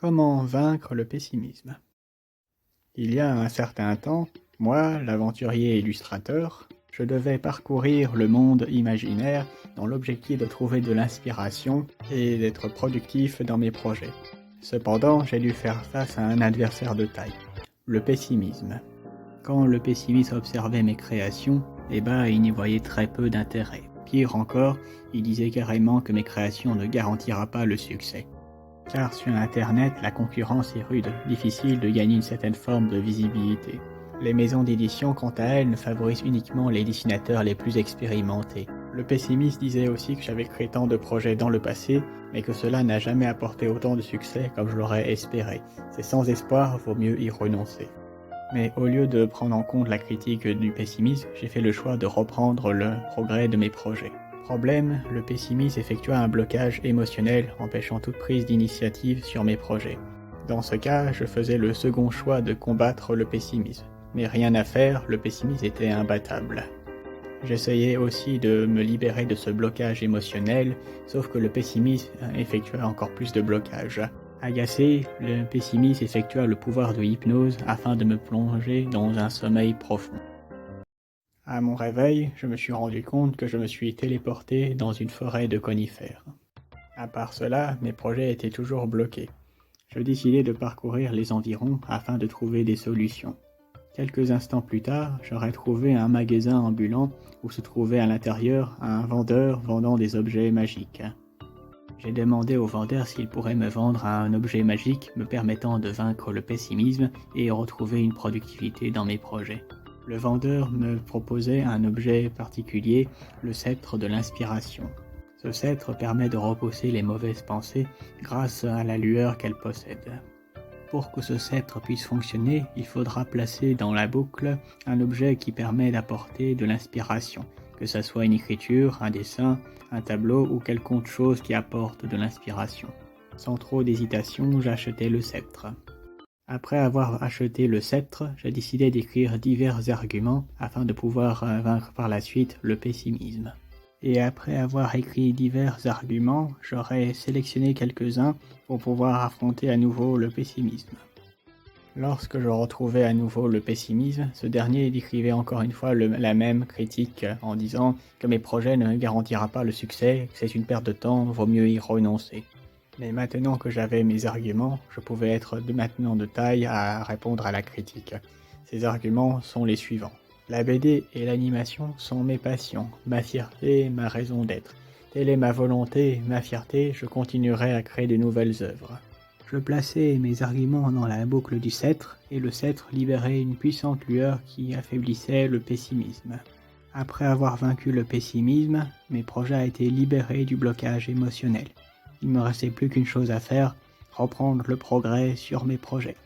Comment vaincre le pessimisme? Il y a un certain temps, moi, l'aventurier illustrateur, je devais parcourir le monde imaginaire dans l'objectif de trouver de l'inspiration et d'être productif dans mes projets. Cependant, j'ai dû faire face à un adversaire de taille, le pessimisme. Quand le pessimiste observait mes créations, il n'y voyait très peu d'intérêt. Pire encore, il disait carrément que mes créations ne garantira pas le succès. Car sur Internet, la concurrence est rude, difficile de gagner une certaine forme de visibilité. Les maisons d'édition, quant à elles, ne favorisent uniquement les dessinateurs les plus expérimentés. Le pessimiste disait aussi que j'avais créé tant de projets dans le passé, mais que cela n'a jamais apporté autant de succès comme je l'aurais espéré. C'est sans espoir, vaut mieux y renoncer. Mais au lieu de prendre en compte la critique du pessimisme, j'ai fait le choix de reprendre le progrès de mes projets. Problème, le pessimisme effectua un blocage émotionnel empêchant toute prise d'initiative sur mes projets. Dans ce cas, je faisais le second choix de combattre le pessimisme. Mais rien à faire, le pessimisme était imbattable. J'essayais aussi de me libérer de ce blocage émotionnel, sauf que le pessimisme effectua encore plus de blocage. Agacé, le pessimiste effectua le pouvoir de l'hypnose afin de me plonger dans un sommeil profond. À mon réveil, je me suis rendu compte que je me suis téléporté dans une forêt de conifères. À part cela, mes projets étaient toujours bloqués. Je décidai de parcourir les environs afin de trouver des solutions. Quelques instants plus tard, j'aurais trouvé un magasin ambulant où se trouvait à l'intérieur un vendeur vendant des objets magiques. J'ai demandé au vendeur s'il pourrait me vendre un objet magique me permettant de vaincre le pessimisme et retrouver une productivité dans mes projets. Le vendeur me proposait un objet particulier, le sceptre de l'inspiration. Ce sceptre permet de repousser les mauvaises pensées grâce à la lueur qu'elle possède. Pour que ce sceptre puisse fonctionner, il faudra placer dans la boucle un objet qui permet d'apporter de l'inspiration, que ce soit une écriture, un dessin, un tableau ou quelconque chose qui apporte de l'inspiration. Sans trop d'hésitation, j'achetai le sceptre. Après avoir acheté le sceptre, j'ai décidé d'écrire divers arguments afin de pouvoir vaincre par la suite le pessimisme. Et après avoir écrit divers arguments, j'aurais sélectionné quelques-uns pour pouvoir affronter à nouveau le pessimisme. Lorsque je retrouvais à nouveau le pessimisme, ce dernier décrivait encore une fois la même critique en disant que mes projets ne garantira pas le succès, que c'est une perte de temps, vaut mieux y renoncer. Mais maintenant que j'avais mes arguments, je pouvais être maintenant de taille à répondre à la critique. Ces arguments sont les suivants. La BD et l'animation sont mes passions, ma fierté, ma raison d'être. Telle est ma volonté, ma fierté, je continuerai à créer de nouvelles œuvres. Je plaçais mes arguments dans la boucle du sceptre, et le sceptre libérait une puissante lueur qui affaiblissait le pessimisme. Après avoir vaincu le pessimisme, mes projets ont été libérés du blocage émotionnel. Il ne me restait plus qu'une chose à faire, reprendre le progrès sur mes projets.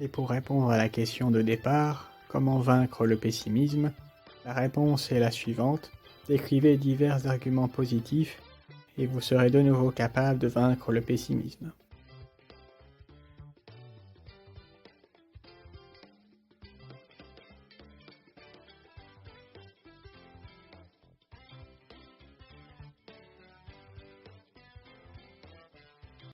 Et pour répondre à la question de départ, comment vaincre le pessimisme? La réponse est la suivante, décrivez divers arguments positifs et vous serez de nouveau capable de vaincre le pessimisme.